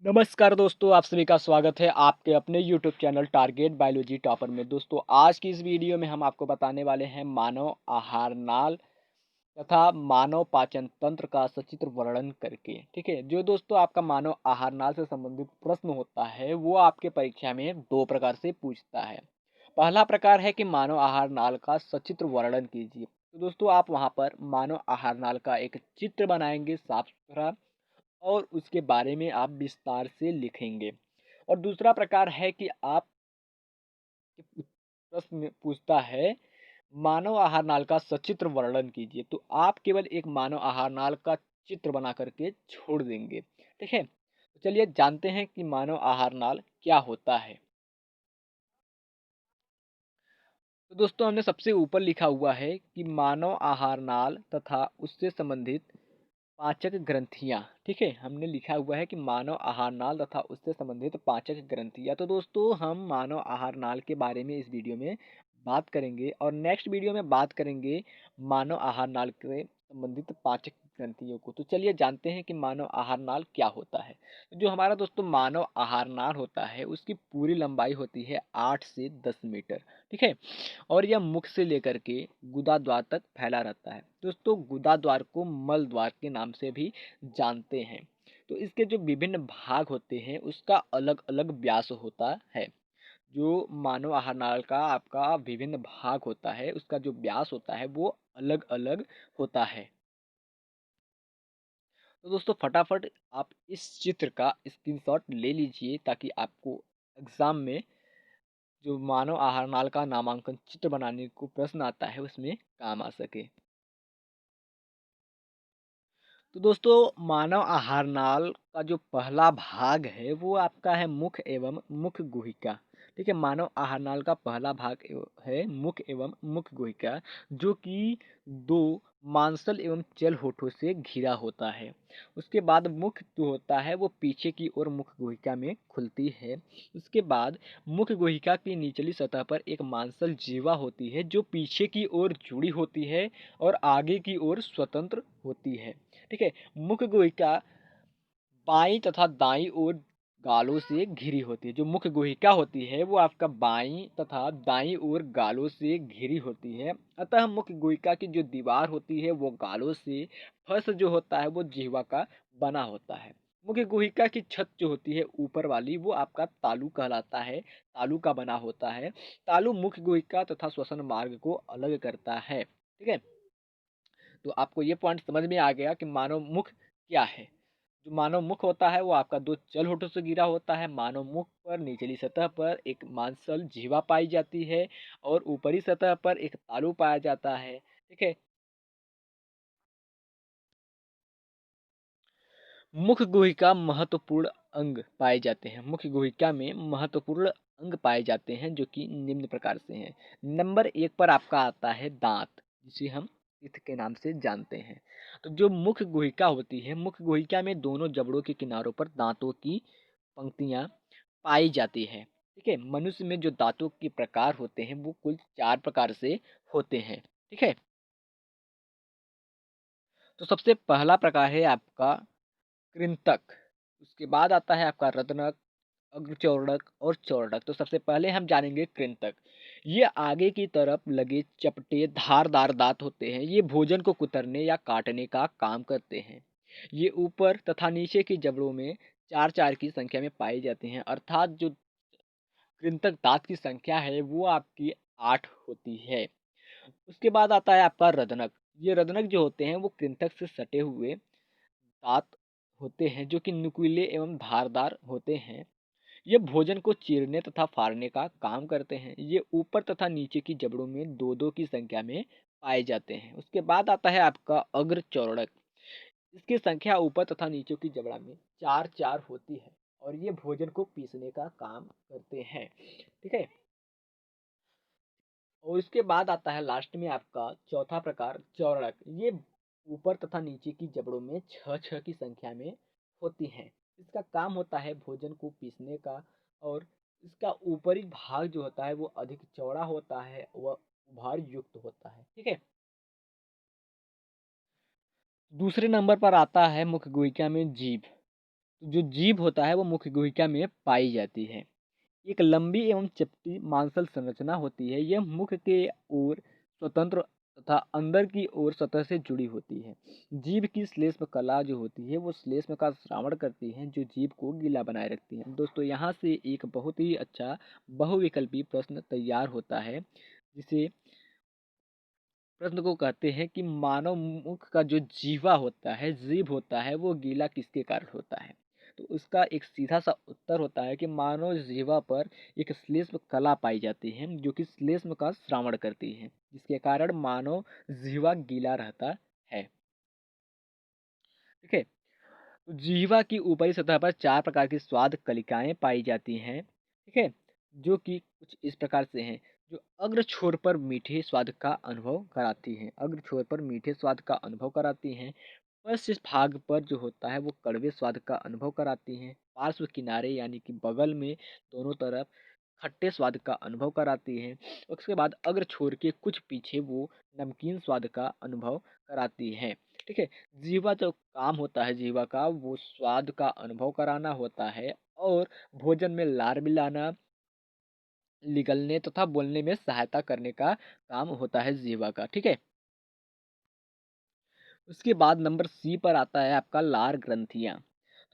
नमस्कार दोस्तों, आप सभी का स्वागत है आपके अपने YouTube channel target biology topper में। दोस्तों, आज की इस वीडियो में हम आपको बताने वाले हैं मानव आहार नाल तथा मानव पाचन तंत्र का सचित्र वर्णन करके। ठीक है, जो दोस्तों आपका मानव आहार नाल से संबंधित प्रश्न होता है वो आपके परीक्षा में दो प्रकार से पूछता है। पहला प्रकार है कि मानव आहार नाल का सचित्र वर्णन कीजिए। तो दोस्तों आप वहाँ पर मानव आहार नाल का एक चित्र बनाएंगे साफ सुथरा और उसके बारे में आप विस्तार से लिखेंगे। और दूसरा प्रकार है कि आप प्रश्न पूछता है मानव आहार नाल का सचित्र वर्णन कीजिए, तो आप केवल एक मानव आहार नाल का चित्र बना करके छोड़ देंगे। ठीक है, तो चलिए जानते हैं कि मानव आहार नाल क्या होता है। तो दोस्तों हमने सबसे ऊपर लिखा हुआ है कि मानव आहार नाल तथा उससे संबंधित पाचक ग्रंथियाँ। ठीक है, हमने लिखा हुआ है कि मानव आहार नाल तथा उससे संबंधित पाचक ग्रंथियाँ। तो दोस्तों हम मानव आहार नाल के बारे में इस वीडियो में बात करेंगे और नेक्स्ट वीडियो में बात करेंगे मानव आहार नाल के संबंधित पाचक ग्रंथियों को। तो चलिए जानते हैं कि मानव आहार नाल क्या होता है। तो जो हमारा दोस्तों मानव आहार नाल होता है उसकी पूरी लंबाई होती है 8 से 10 मीटर। ठीक है, और यह मुख से लेकर के गुदा द्वार तक फैला रहता है। दोस्तों गुदा द्वार को मल द्वार के नाम से भी जानते हैं। तो इसके जो विभिन्न भाग होते हैं उसका अलग अलग व्यास होता है। जो मानव आहार नाल का आपका विभिन्न भाग होता है उसका जो व्यास होता है वो अलग अलग होता है। तो दोस्तों फटाफट आप इस चित्र का स्क्रीनशॉट ले लीजिए ताकि आपको एग्जाम में जो मानव आहार नाल का नामांकन चित्र बनाने को प्रश्न आता है उसमें काम आ सके। तो दोस्तों मानव आहार नाल का जो पहला भाग है वो आपका है मुख एवं मुख गुहिका। ठीक है, मानव आहार नाल का पहला भाग है मुख एवं मुख गुहिका, जो कि दो मांसल एवं चल होठों से घिरा होता है। उसके बाद मुख जो होता है वो पीछे की ओर मुख गुहिका में खुलती है। उसके बाद मुख गुहिका की निचली सतह पर एक मांसल जीवा होती है जो पीछे की ओर जुड़ी होती है और आगे की ओर स्वतंत्र होती है। ठीक है, मुख गुहिका बाईं तथा दाईं ओर गालों से घिरी होती है। जो मुख गुहिका होती है वो आपका बाईं तथा दाईं ओर गालों से घिरी होती है। अतः मुख गुहिका की जो दीवार होती है वो गालों से, फर्श जो होता है वो जिह्वा का बना होता है। मुख गुहिका की छत जो होती है ऊपर वाली वो आपका तालु कहलाता है, तालु का बना होता है। तालु मुख गुहिका तथा श्वसन मार्ग को अलग करता है। ठीक है, तो आपको ये पॉइंट समझ में आ गया कि मानव मुख क्या है। जो मानव मुख होता है वो आपका दो चल होठों से घिरा होता है। मानव मुख पर निचली सतह पर एक मांसल जीवा पाई जाती है और ऊपरी सतह पर एक तालु पाया जाता है। ठीक है, मुख गुहिका महत्वपूर्ण अंग पाए जाते हैं। मुख गुहिका में महत्वपूर्ण अंग पाए जाते हैं जो कि निम्न प्रकार से हैं। नंबर एक पर आपका आता है दांत, जिसे हम टीथ के नाम से जानते हैं। तो जो मुख गुहिका होती है, मुख गुहिका में दोनों जबड़ों के किनारों पर दांतों की पंक्तियां पाई जाती है। ठीक है, मनुष्य में जो दांतों के प्रकार होते हैं वो कुल 4 प्रकार से होते हैं। ठीक है, तो सबसे पहला प्रकार है आपका कृंतक। उसके बाद आता है आपका रत्नक, अग्रचौड़क और चौड़क। तो सबसे पहले हम जानेंगे कृंतक। ये आगे की तरफ लगे चपटे धारदार दांत होते हैं। ये भोजन को कुतरने या काटने का काम करते हैं। ये ऊपर तथा नीचे की जबड़ों में चार चार की संख्या में पाए जाते हैं, अर्थात जो कृंतक दांत की संख्या है वो आपकी 8 होती है। उसके बाद आता है आपका रदनक। ये रदनक जो होते हैं वो कृंतक से सटे हुए दांत होते हैं जो कि नुकीले एवं धारदार होते हैं। ये भोजन को चीरने तथा फाड़ने का काम करते हैं। ये ऊपर तथा नीचे की जबड़ों में दो दो की संख्या में पाए जाते हैं। उसके बाद आता है आपका अग्र चौड़क। इसकी संख्या ऊपर तथा नीचे की जबड़ा में चार चार होती है और ये भोजन को पीसने का काम करते हैं। ठीक है, और इसके बाद आता है लास्ट में आपका चौथा प्रकार चौड़क। ये ऊपर तथा नीचे की जबड़ों में छह छह की संख्या में होती हैं। इसका काम होता है भोजन को पीसने का और इसका ऊपरी भाग जो होता है वो अधिक चौड़ा होता है, वह उभार युक्त होता है। ठीक है, दूसरे नंबर पर आता है मुख गुहिका में जीभ। तो जो जीभ होता है वो मुख्य गुहिका में पाई जाती है। एक लंबी एवं चपटी मांसल संरचना होती है। यह मुख के ओर स्वतंत्र तथा अंदर की ओर सतह से जुड़ी होती है। जीभ की श्लेष्म कला जो होती है वो श्लेष्म का श्रावण करती है, जो जीभ को गीला बनाए रखती है। दोस्तों यहाँ से एक बहुत ही अच्छा बहुविकल्पी प्रश्न तैयार होता है, जिसे प्रश्न को कहते हैं कि मानव मुख का जो जीवा होता है, जीभ होता है, वो गीला किसके कारण होता है। तो उसका एक सीधा सा उत्तर होता है कि मानव जीवा पर एक श्लेष्म कला पाई जाती है, जो कि श्लेष्म का श्रावण करती है, जिसके कारण मानव जीवा गीला रहता है। ठीक है। तो जीवा की ऊपरी सतह पर 4 प्रकार की स्वाद कलिकाएं पाई जाती हैं। ठीक है, जो कि कुछ इस प्रकार से हैं। जो अग्र छोर पर मीठे स्वाद का अनुभव कराती हैं, अग्र छोर पर मीठे स्वाद का अनुभव कराती हैं। पश्च भाग पर जो होता है वो कड़वे स्वाद का अनुभव कराती हैं। पार्श्व किनारे यानी कि बगल में दोनों तरफ खट्टे स्वाद का अनुभव कराती हैं। उसके बाद अग्र छोर के कुछ पीछे वो नमकीन स्वाद का अनुभव कराती हैं। ठीक है। जीवा जो काम होता है जीवा का, वो स्वाद का अनुभव कराना होता है और भोजन में लार मिलाना, निगलने तथा बोलने में सहायता करने का काम होता है जीवा का। ठीक है। उसके बाद नंबर सी पर आता है आपका लार ग्रंथियां।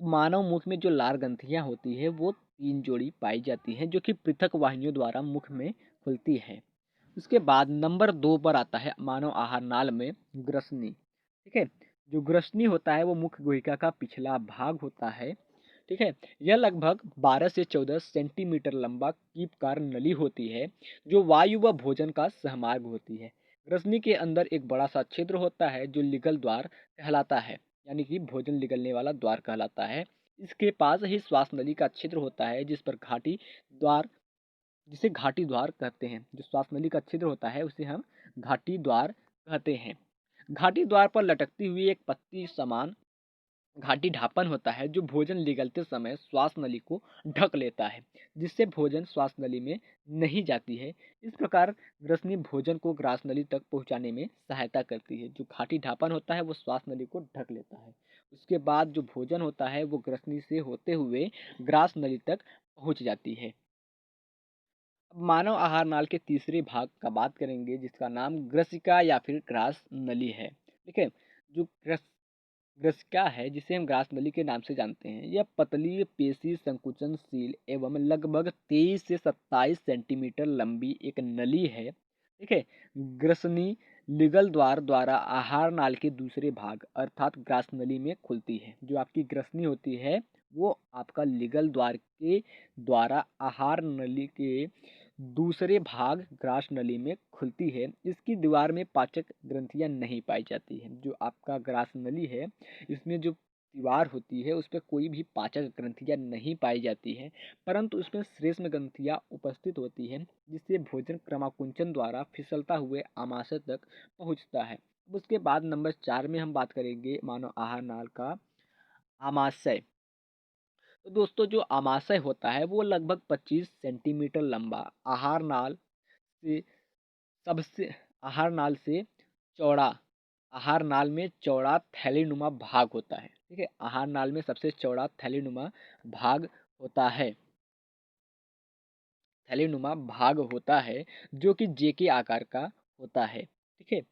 तो मानव मुख में जो लार ग्रंथियां होती है वो 3 जोड़ी पाई जाती हैं, जो कि पृथक वाहिनियों द्वारा मुख में खुलती है। उसके बाद नंबर 2 पर आता है मानव आहार नाल में ग्रसनी। ठीक है। जो ग्रसनी होता है वो मुख्य गुहिका का पिछला भाग होता है। ठीक है। यह लगभग 12 से 14 सेंटीमीटर लंबा कीपकार नली होती है, जो वायु व भोजन का सहमार्ग होती है। ग्रसनी के अंदर एक बड़ा सा छिद्र होता है जो लिगल द्वार कहलाता है, यानी कि भोजन निगलने वाला द्वार कहलाता है। इसके पास ही श्वास नली का छिद्र होता है, जिस पर घाटी द्वार, जिसे घाटी द्वार कहते हैं। जो श्वास नली का छिद्र होता है उसे हम घाटी द्वार कहते हैं। घाटी द्वार पर लटकती हुई एक पत्ती समान घाटी ढापन होता है, जो भोजन निगलते समय श्वास नली को ढक लेता है, जिससे भोजन श्वास नली में नहीं जाती है। इस प्रकार ग्रसनी भोजन को ग्रास नली तक पहुंचाने में सहायता करती है। जो घाटी ढापन होता है वो श्वास नली को ढक लेता है। उसके बाद जो भोजन होता है वो ग्रसनी से होते हुए ग्रास नली तक पहुंच जाती है। अब मानव आहार नाल के तीसरे भाग का बात करेंगे, जिसका नाम ग्रसिका या फिर ग्रास नली है। ठीक है। जो ग्रसिका है, जिसे हम ग्रास नली के नाम से जानते हैं, यह पतली पेशी संकुचनशील एवं लगभग 23 से 27 सेंटीमीटर लंबी एक नली है। ठीक है। ग्रसनी लिगल द्वार द्वारा आहार नाल के दूसरे भाग अर्थात ग्रास नली में खुलती है। जो आपकी ग्रसनी होती है वो आपका लिगल द्वार के द्वारा आहार नली के दूसरे भाग ग्रास नली में खुलती है। इसकी दीवार में पाचक ग्रंथियां नहीं पाई जाती है। जो आपका ग्रास नली है, इसमें जो दीवार होती है उस पर कोई भी पाचक ग्रंथियां नहीं पाई जाती है, परंतु उसमें श्लेष्म ग्रंथियां उपस्थित होती हैं, जिससे भोजन क्रमाकुंचन द्वारा फिसलता हुए आमाशय तक पहुंचता है। उसके बाद नंबर 4 में हम बात करेंगे मानव आहार नाल का आमाशय। तो दोस्तों जो आमाशय होता है वो लगभग 25 सेंटीमीटर लंबा आहार नाल से सबसे आहार नाल से चौड़ा आहार नाल में चौड़ा थैलीनुमा भाग होता है। ठीक है। आहार नाल में सबसे चौड़ा थैलीनुमा भाग होता है, जो कि जे के आकार का होता है। ठीक है।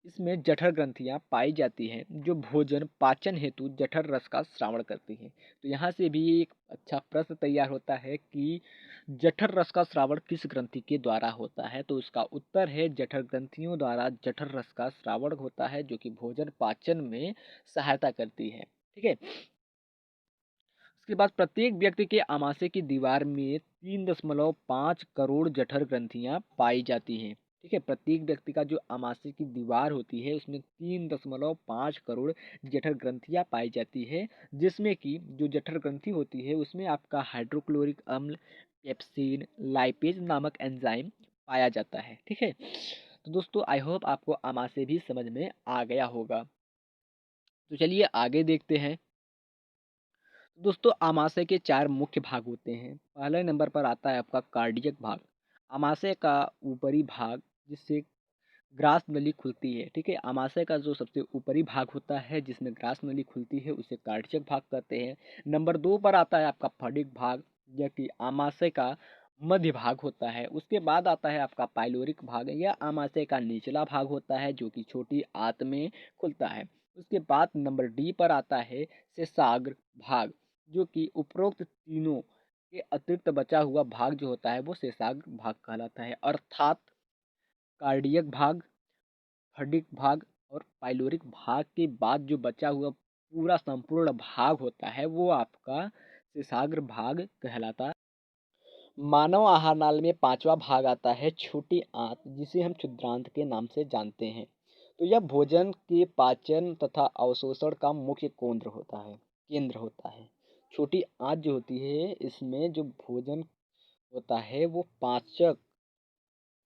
इसमें जठर ग्रंथियां पाई जाती हैं, जो भोजन पाचन हेतु जठर रस का श्रावण करती हैं। तो यहाँ से भी एक अच्छा प्रश्न तैयार होता है कि जठर रस का श्रावण किस ग्रंथि के द्वारा होता है। तो उसका उत्तर है जठर ग्रंथियों द्वारा जठर रस का श्रावण होता है, जो कि भोजन पाचन में सहायता करती है। ठीक है। उसके बाद प्रत्येक व्यक्ति के आमाशय की दीवार में 3.5 करोड़ जठर ग्रंथियां पाई जाती हैं। ठीक है। प्रत्येक व्यक्ति का जो आमाशय की दीवार होती है उसमें 3.5 करोड़ जठर ग्रंथियां पाई जाती है, जिसमें कि जो जठर ग्रंथि होती है उसमें आपका हाइड्रोक्लोरिक अम्ल, पेप्सिन, लाइपेज नामक एंजाइम पाया जाता है। ठीक है। तो दोस्तों आई होप आपको आमाशय भी समझ में आ गया होगा। तो चलिए आगे देखते हैं। दोस्तों आमाशय के 4 मुख्य भाग होते हैं। पहले नंबर पर आता है आपका कार्डियक भाग। आमाशय का ऊपरी भाग, जिसे ग्रास नली खुलती है। ठीक है, आमाशय का जो सबसे ऊपरी भाग होता है जिसमें ग्रास नली खुलती है उसे कार्डियक भाग कहते हैं। नंबर 2 पर आता है आपका फडिक भाग, यह कि आमाशय का मध्य भाग होता है। उसके बाद आता है आपका पाइलोरिक भाग, यह आमाशय का निचला भाग होता है जो कि छोटी आंत में खुलता है। उसके बाद नंबर डी पर आता है शेषाग्र भाग, जो कि उपरोक्त तीनों के अतिरिक्त बचा हुआ भाग जो होता है वो शेषाग्र भाग कहलाता है। अर्थात कार्डियक भाग, फडिक भाग और पाइलोरिक भाग के बाद जो बचा हुआ पूरा संपूर्ण भाग होता है वो आपका शेषाग्र भाग कहलाता है। मानव आहार नाल में पांचवा भाग आता है छोटी आंत, जिसे हम क्षुद्रांत के नाम से जानते हैं। तो यह भोजन के पाचन तथा अवशोषण का मुख्य केंद्र होता है। छोटी आंत जो होती है इसमें जो भोजन होता है वो पाचक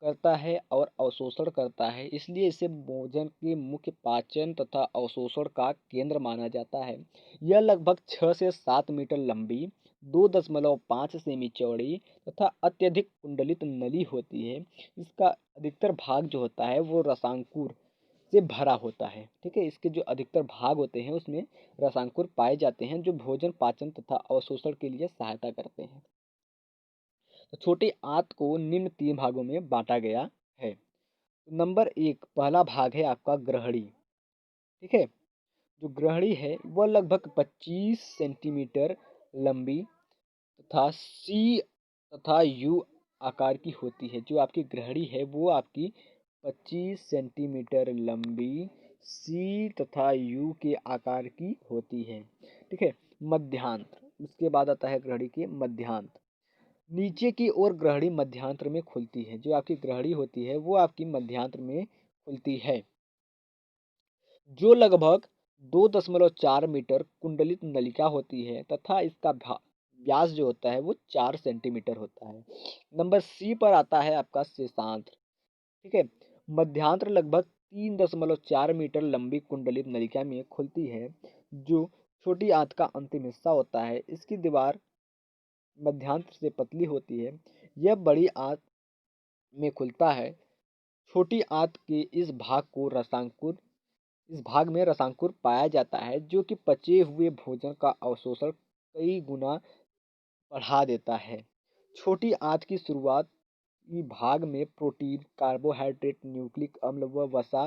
करता है और अवशोषण करता है, इसलिए इसे भोजन के मुख्य पाचन तथा अवशोषण का केंद्र माना जाता है। यह लगभग 6 से 7 मीटर लंबी, 2.5 सेमी चौड़ी तथा अत्यधिक कुंडलित नली होती है। इसका अधिकतर भाग जो होता है वो रसांकुर से भरा होता है। ठीक है, इसके जो अधिकतर भाग होते हैं उसमें रसांकुर पाए जाते हैं जो भोजन पाचन तथा अवशोषण के लिए सहायता करते हैं। तो छोटी आंत को निम्न 3 भागों में बांटा गया है। नंबर 1 पहला भाग है आपका ग्रहणी। ठीक है, जो ग्रहणी है वह लगभग 25 सेंटीमीटर लंबी तथा सी तथा यू आकार की होती है। जो आपकी ग्रहणी है वो आपकी 25 सेंटीमीटर लंबी, सी तथा यू के आकार की होती है। ठीक है, मध्यांत, उसके बाद आता है ग्रहणी के मध्यांत। नीचे की ओर ग्रहणी मध्यांतर में खुलती है। जो आपकी ग्रहणी होती है वो आपकी मध्यांतर में खुलती है, जो लगभग 2.4 मीटर कुंडलित नलिका होती है तथा इसका व्यास जो होता है वो 4 सेंटीमीटर होता है। नंबर सी पर आता है आपका शेषांत्र। ठीक है, मध्यांतर लगभग 3.4 मीटर लंबी कुंडलित नलिका में खुलती है, जो छोटी आंत का अंतिम हिस्सा होता है। इसकी दीवार मध्यांतर से पतली होती है। यह बड़ी आंत में खुलता है। छोटी आंत के इस भाग में रसांकुर पाया जाता है, जो कि पचे हुए भोजन का अवशोषण कई गुना बढ़ा देता है। छोटी आंत की शुरुआती भाग में प्रोटीन, कार्बोहाइड्रेट, न्यूक्लिक अम्ल व वसा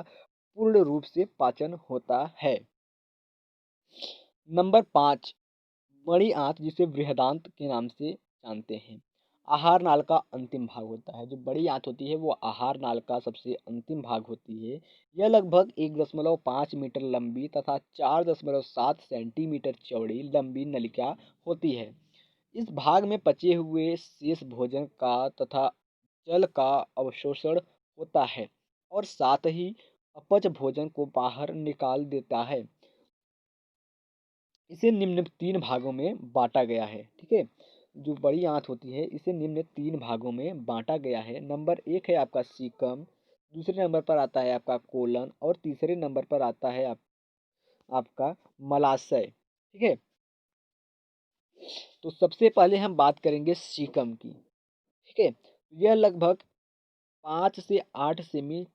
पूर्ण रूप से पाचन होता है। नंबर 5 बड़ी आंत, जिसे बृहदांत के नाम से जानते हैं, आहार नाल का अंतिम भाग होता है। जो बड़ी आंत होती है वो आहार नाल का सबसे अंतिम भाग होती है। यह लगभग 1.5 मीटर लंबी तथा 4.7 सेंटीमीटर चौड़ी लंबी नलिका होती है। इस भाग में पचे हुए शेष भोजन का तथा जल का अवशोषण होता है और साथ ही अपच भोजन को बाहर निकाल देता है। इसे निम्न 3 भागों में बांटा गया है। ठीक है, जो बड़ी आंत होती है इसे निम्न 3 भागों में बांटा गया है। नंबर 1 है आपका सीकम, दूसरे नंबर पर आता है आपका कोलन और तीसरे नंबर पर आता है आपका मलाशय। ठीक है, तो सबसे पहले हम बात करेंगे सीकम की। ठीक है, यह लगभग 5 से 8 सेमी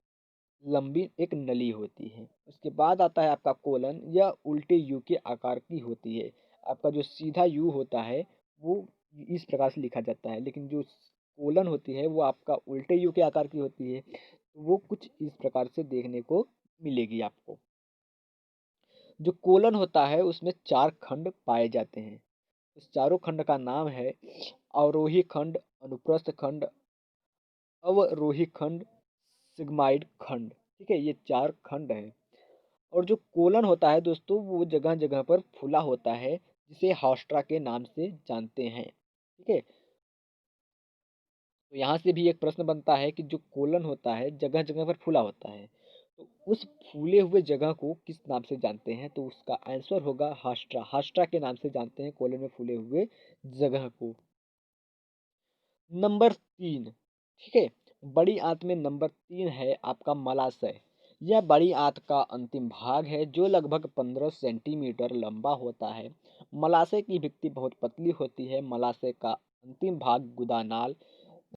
लंबी एक नली होती है। उसके बाद आता है आपका कोलन, यह उल्टे यू के आकार की होती है। आपका जो सीधा यू होता है वो इस प्रकार से लिखा जाता है, लेकिन जो कोलन होती है वो आपका उल्टे यू के आकार की होती है, तो वो कुछ इस प्रकार से देखने को मिलेगी आपको। जो कोलन होता है उसमें 4 खंड पाए जाते हैं। इस चारों खंड का नाम है अवरोही खंड, अनुप्रस्थ खंड, अवरोही खंड, सिग्माइड खंड। ठीक है, ये 4 खंड हैं। और जो कोलन होता है दोस्तों वो जगह जगह पर फूला होता है, जिसे हास्ट्रा के नाम से जानते हैं। ठीक है, तो यहाँ से भी एक प्रश्न बनता है कि जो कोलन होता है जगह जगह पर फूला होता है, तो उस फूले हुए जगह को किस नाम से जानते हैं? तो उसका आंसर होगा हास्ट्रा। हास्ट्रा के नाम से जानते हैं कोलन में फूले हुए जगह को। नंबर 3, ठीक है, बड़ी आंत में नंबर 3 है आपका मलाशय। यह बड़ी आंत का अंतिम भाग है जो लगभग 15 सेंटीमीटर लंबा होता है। मलाशय की भित्ति बहुत पतली होती है। मलाशय का अंतिम भाग गुदानाल